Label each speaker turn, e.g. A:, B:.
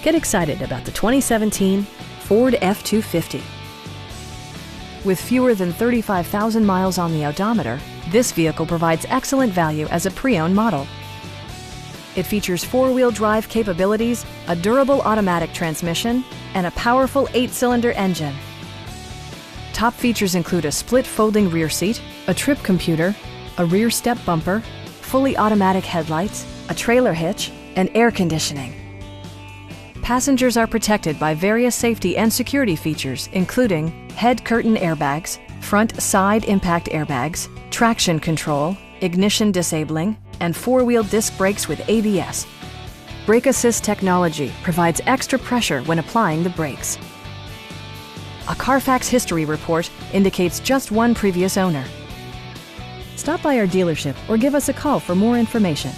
A: Get excited about the 2017 Ford F-250. With fewer than 35,000 miles on the odometer, this vehicle provides excellent value as a pre-owned model. It features four-wheel drive capabilities, a durable automatic transmission, and a powerful 8-cylinder engine. Top features include a split folding rear seat, a trip computer, a rear step bumper, fully automatic headlights, a trailer hitch, and air conditioning. Passengers are protected by various safety and security features, including head curtain airbags, front side impact airbags, traction control, ignition disabling, and four-wheel disc brakes with ABS. Brake Assist technology provides extra pressure when applying the brakes. A Carfax history report indicates just one previous owner. Stop by our dealership or give us a call for more information.